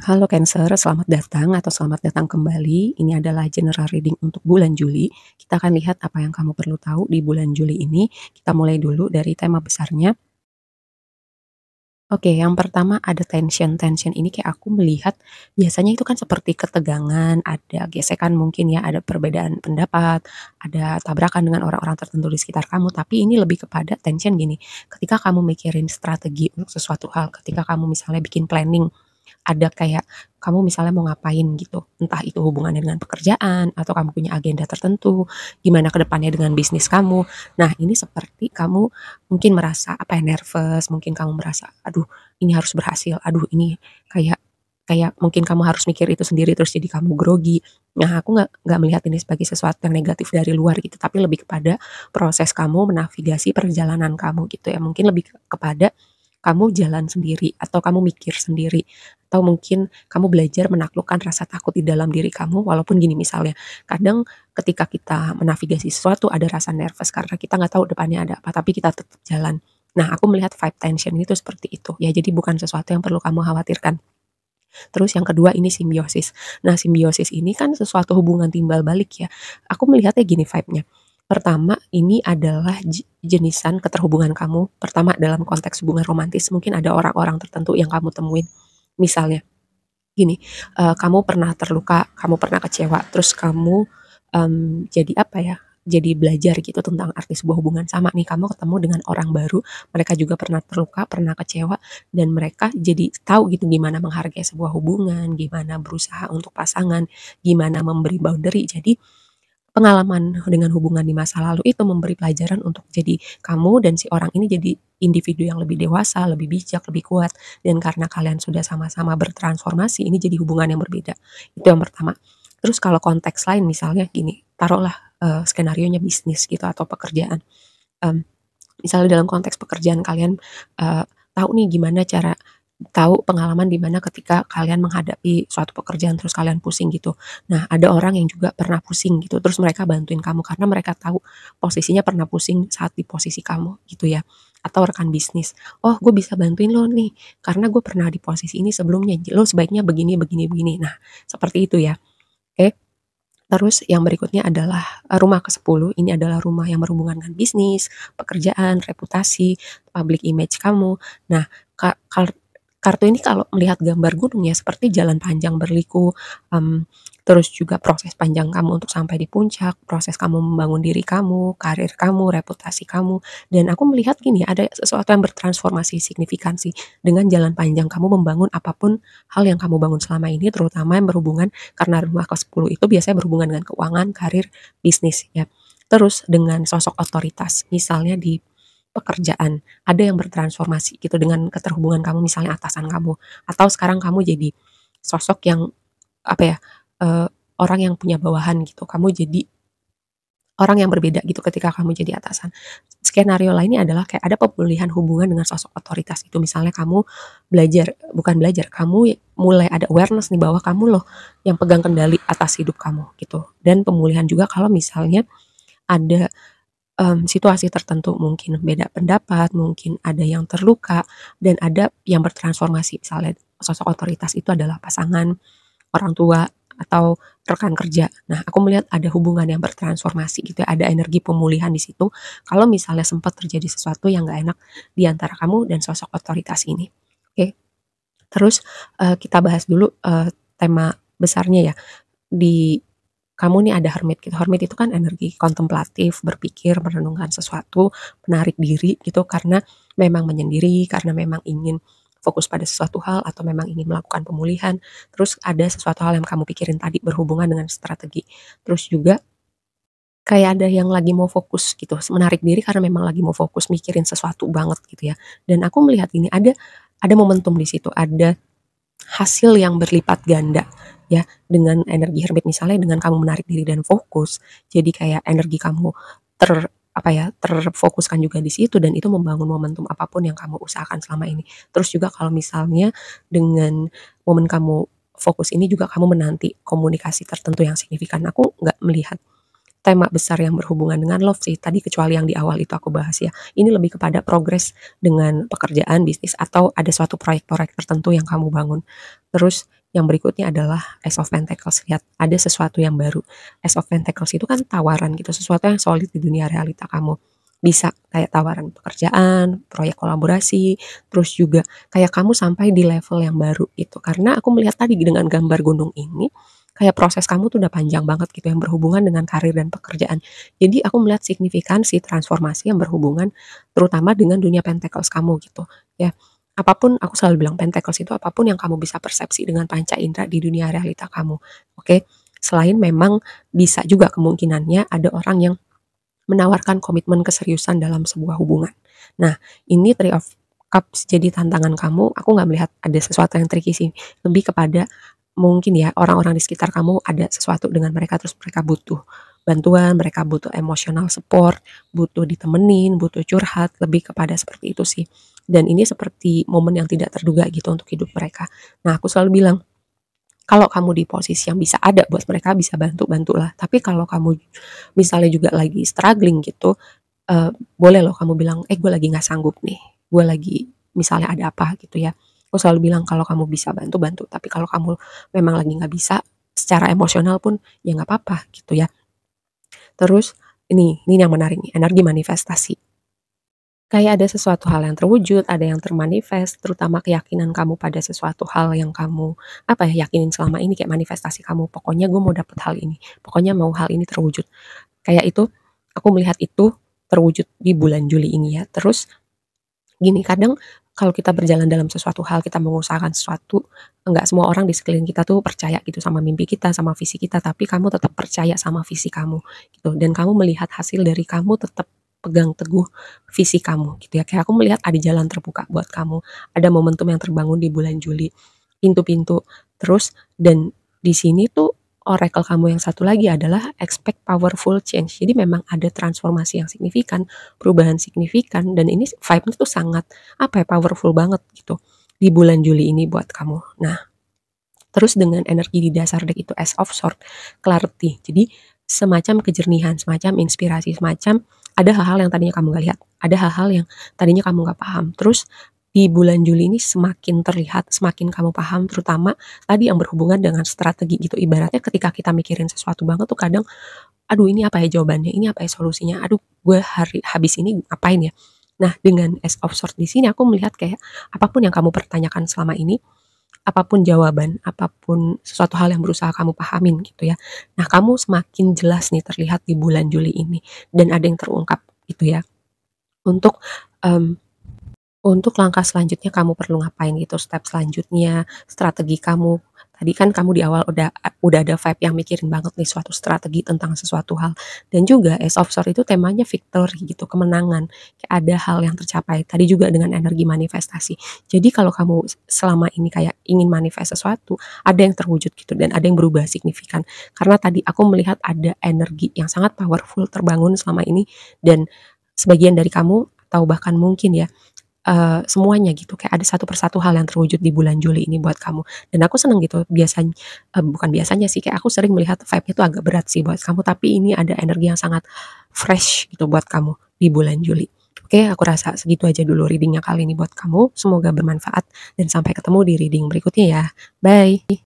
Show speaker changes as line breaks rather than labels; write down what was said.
Halo Cancer, selamat datang atau selamat datang kembali. Ini adalah general reading untuk bulan Juli. Kita akan lihat apa yang kamu perlu tahu di bulan Juli ini. Kita mulai dulu dari tema besarnya. Oke, yang pertama ada tension. Tension ini kayak aku melihat biasanya itu kan seperti ketegangan, ada gesekan mungkin ya, ada perbedaan pendapat, ada tabrakan dengan orang-orang tertentu di sekitar kamu. Tapi ini lebih kepada tension gini. Ketika kamu mikirin strategi untuk sesuatu hal, ketika kamu misalnya bikin planning, ada kayak kamu misalnya mau ngapain gitu, entah itu hubungannya dengan pekerjaan atau kamu punya agenda tertentu, gimana ke depannya dengan bisnis kamu. Nah, ini seperti kamu mungkin merasa apa ya, nervous, mungkin kamu merasa, aduh ini harus berhasil, aduh ini kayak kayak mungkin kamu harus mikir itu sendiri terus jadi kamu grogi. Nah, aku nggak melihat ini sebagai sesuatu yang negatif dari luar gitu, tapi lebih kepada proses kamu menavigasi perjalanan kamu gitu ya. Mungkin lebih kepada kamu jalan sendiri atau kamu mikir sendiri atau mungkin kamu belajar menaklukkan rasa takut di dalam diri kamu walaupun gini misalnya kadang ketika kita menavigasi sesuatu ada rasa nervous karena kita nggak tahu depannya ada apa tapi kita tetap jalan. Nah, aku melihat vibe tension itu seperti itu ya, jadi bukan sesuatu yang perlu kamu khawatirkan. Terus yang kedua ini simbiosis. Nah, simbiosis ini kan sesuatu hubungan timbal balik ya. Aku melihatnya gini vibe-nya. Pertama, ini adalah jenisan keterhubungan kamu. Pertama, dalam konteks hubungan romantis, mungkin ada orang-orang tertentu yang kamu temuin. Misalnya, gini, kamu pernah terluka, kamu pernah kecewa, terus kamu jadi apa ya? Jadi belajar gitu tentang arti sebuah hubungan. Sama nih, kamu ketemu dengan orang baru, mereka juga pernah terluka, pernah kecewa, dan mereka jadi tahu gitu gimana menghargai sebuah hubungan, gimana berusaha untuk pasangan, gimana memberi boundary. Jadi pengalaman dengan hubungan di masa lalu itu memberi pelajaran untuk jadi kamu dan si orang ini jadi individu yang lebih dewasa, lebih bijak, lebih kuat. Dan karena kalian sudah sama-sama bertransformasi, ini jadi hubungan yang berbeda. Itu yang pertama. Terus kalau konteks lain misalnya gini, taruhlah skenarionya bisnis gitu atau pekerjaan. Mmm, Misalnya dalam konteks pekerjaan kalian, tahu nih gimana cara tahu pengalaman di mana ketika kalian menghadapi suatu pekerjaan terus kalian pusing gitu. Nah, ada orang yang juga pernah pusing gitu, terus mereka bantuin kamu karena mereka tahu posisinya pernah pusing saat di posisi kamu gitu ya. Atau rekan bisnis, "Oh, gue bisa bantuin lo nih, karena gue pernah di posisi ini sebelumnya, lo sebaiknya begini begini begini." Nah, seperti itu ya, oke. Terus yang berikutnya adalah, rumah ke-10, ini adalah rumah yang berhubungan dengan bisnis, pekerjaan, reputasi, public image kamu. Nah, kartu ini kalau melihat gambar gunung ya seperti jalan panjang berliku, mmm, terus juga proses panjang kamu untuk sampai di puncak, proses kamu membangun diri kamu, karir kamu, reputasi kamu, dan aku melihat gini, ada sesuatu yang bertransformasi signifikan sih dengan jalan panjang kamu membangun apapun hal yang kamu bangun selama ini, terutama yang berhubungan karena rumah ke-10 itu biasanya berhubungan dengan keuangan, karir, bisnis ya. Terus dengan sosok otoritas, misalnya di pekerjaan, ada yang bertransformasi gitu dengan keterhubungan kamu misalnya atasan kamu, atau sekarang kamu jadi sosok yang apa ya, eee, orang yang punya bawahan gitu, kamu jadi orang yang berbeda gitu ketika kamu jadi atasan. Skenario lainnya adalah kayak ada pemulihan hubungan dengan sosok otoritas itu, misalnya kamu belajar bukan belajar, kamu mulai ada awareness nih bahwa kamu loh yang pegang kendali atas hidup kamu gitu. Dan pemulihan juga kalau misalnya ada, situasi tertentu mungkin beda pendapat, mungkin ada yang terluka, dan ada yang bertransformasi. Misalnya sosok otoritas itu adalah pasangan, orang tua, atau rekan kerja. Nah, aku melihat ada hubungan yang bertransformasi gitu ya, ada energi pemulihan di situ, kalau misalnya sempat terjadi sesuatu yang nggak enak di antara kamu dan sosok otoritas ini. Oke, terus, kita bahas dulu, tema besarnya ya. Di kamu nih ada hermit gitu, hermit itu kan energi kontemplatif, berpikir, merenungkan sesuatu, menarik diri gitu karena memang menyendiri, karena memang ingin fokus pada sesuatu hal atau memang ingin melakukan pemulihan. Terus ada sesuatu hal yang kamu pikirin tadi berhubungan dengan strategi. Terus juga kayak ada yang lagi mau fokus gitu, menarik diri karena memang lagi mau fokus mikirin sesuatu banget gitu ya. Dan aku melihat ini ada momentum di situ, ada hasil yang berlipat ganda ya dengan energi hermit misalnya dengan kamu menarik diri dan fokus, jadi kayak energi kamu apa ya, terfokuskan juga di situ dan itu membangun momentum apapun yang kamu usahakan selama ini. Terus juga kalau misalnya dengan momen kamu fokus ini juga kamu menanti komunikasi tertentu yang signifikan. Aku nggak melihat tema besar yang berhubungan dengan love sih tadi kecuali yang di awal itu aku bahas ya. Ini lebih kepada progres dengan pekerjaan, bisnis, atau ada suatu proyek-proyek tertentu yang kamu bangun. Terus yang berikutnya adalah Ace of Pentacles. Lihat, ada sesuatu yang baru. Ace of Pentacles itu kan tawaran gitu, sesuatu yang solid di dunia realita kamu. Bisa kayak tawaran pekerjaan, proyek kolaborasi, terus juga kayak kamu sampai di level yang baru gitu. Karena aku melihat tadi dengan gambar gunung ini, kayak proses kamu tuh udah panjang banget gitu yang berhubungan dengan karir dan pekerjaan. Jadi aku melihat signifikansi transformasi yang berhubungan terutama dengan dunia Pentacles kamu gitu ya. Apapun aku selalu bilang Pentacles itu apapun yang kamu bisa persepsi dengan panca indera di dunia realita kamu. Oke. Selain memang bisa juga kemungkinannya ada orang yang menawarkan komitmen keseriusan dalam sebuah hubungan. Nah, ini Three of Cups jadi tantangan kamu. Aku nggak melihat ada sesuatu yang tricky sih. Lebih kepada mungkin ya orang-orang di sekitar kamu ada sesuatu dengan mereka terus mereka butuh bantuan, mereka butuh emotional support, butuh ditemenin, butuh curhat, lebih kepada seperti itu sih. Dan ini seperti momen yang tidak terduga gitu untuk hidup mereka. Nah, aku selalu bilang kalau kamu di posisi yang bisa ada buat mereka, bisa bantu-bantulah. Tapi kalau kamu misalnya juga lagi struggling gitu, boleh loh kamu bilang, gue lagi nggak sanggup nih, gue lagi misalnya ada apa gitu ya. Aku selalu bilang kalau kamu bisa bantu-bantu, tapi kalau kamu memang lagi nggak bisa, secara emosional pun ya nggak apa-apa gitu ya. Terus ini yang menarik nih, energi manifestasi. Kayak ada sesuatu hal yang terwujud, ada yang termanifest, terutama keyakinan kamu pada sesuatu hal yang kamu, apa ya, yakinin selama ini kayak manifestasi kamu, pokoknya gue mau dapet hal ini, pokoknya mau hal ini terwujud. Kayak itu, aku melihat itu terwujud di bulan Juli ini ya. Terus gini, kadang kalau kita berjalan dalam sesuatu hal, kita mengusahakan sesuatu, enggak semua orang di sekeliling kita tuh percaya gitu sama mimpi kita, sama visi kita, tapi kamu tetap percaya sama visi kamu gitu. Dan kamu melihat hasil dari kamu tetap pegang teguh visi kamu gitu ya. Kayak aku melihat ada jalan terbuka buat kamu, ada momentum yang terbangun di bulan Juli, pintu-pintu terus dan di sini tuh oracle kamu yang satu lagi adalah expect powerful change. Jadi memang ada transformasi yang signifikan, perubahan signifikan dan ini vibe-nya tuh sangat apa ya powerful banget gitu di bulan Juli ini buat kamu. Nah, terus dengan energi di dasar deck itu Ace of Swords, clarity. Jadi semacam kejernihan, semacam inspirasi, semacam ada hal-hal yang tadinya kamu gak lihat, ada hal-hal yang tadinya kamu gak paham. Terus di bulan Juli ini semakin terlihat, semakin kamu paham, terutama tadi yang berhubungan dengan strategi gitu. Ibaratnya ketika kita mikirin sesuatu banget tuh kadang, aduh ini apa ya jawabannya, ini apa ya solusinya, aduh gue habis ini ngapain ya. Nah dengan Ace of Swords di sini aku melihat kayak apapun yang kamu pertanyakan selama ini, apapun jawaban, apapun sesuatu hal yang berusaha kamu pahamin gitu ya. Nah kamu semakin jelas nih terlihat di bulan Juli ini dan ada yang terungkap gitu ya. Untuk um, untuk langkah selanjutnya kamu perlu ngapain gitu, step selanjutnya, strategi kamu. Tadi kan kamu di awal udah ada vibe yang mikirin banget nih suatu strategi tentang sesuatu hal. Dan juga Ace of Swords itu temanya victory gitu, kemenangan. Kayak ada hal yang tercapai. Tadi juga dengan energi manifestasi. Jadi kalau kamu selama ini kayak ingin manifest sesuatu, ada yang terwujud gitu dan ada yang berubah signifikan. Karena tadi aku melihat ada energi yang sangat powerful terbangun selama ini dan sebagian dari kamu atau bahkan mungkin ya semuanya gitu, kayak ada satu persatu hal yang terwujud di bulan Juli ini buat kamu. Dan aku seneng gitu, biasanya bukan biasanya sih, kayak aku sering melihat vibe-nya tuh agak berat sih buat kamu, tapi ini ada energi yang sangat fresh gitu buat kamu di bulan Juli. Oke, aku rasa segitu aja dulu readingnya kali ini buat kamu. Semoga bermanfaat dan sampai ketemu di reading berikutnya ya. Bye.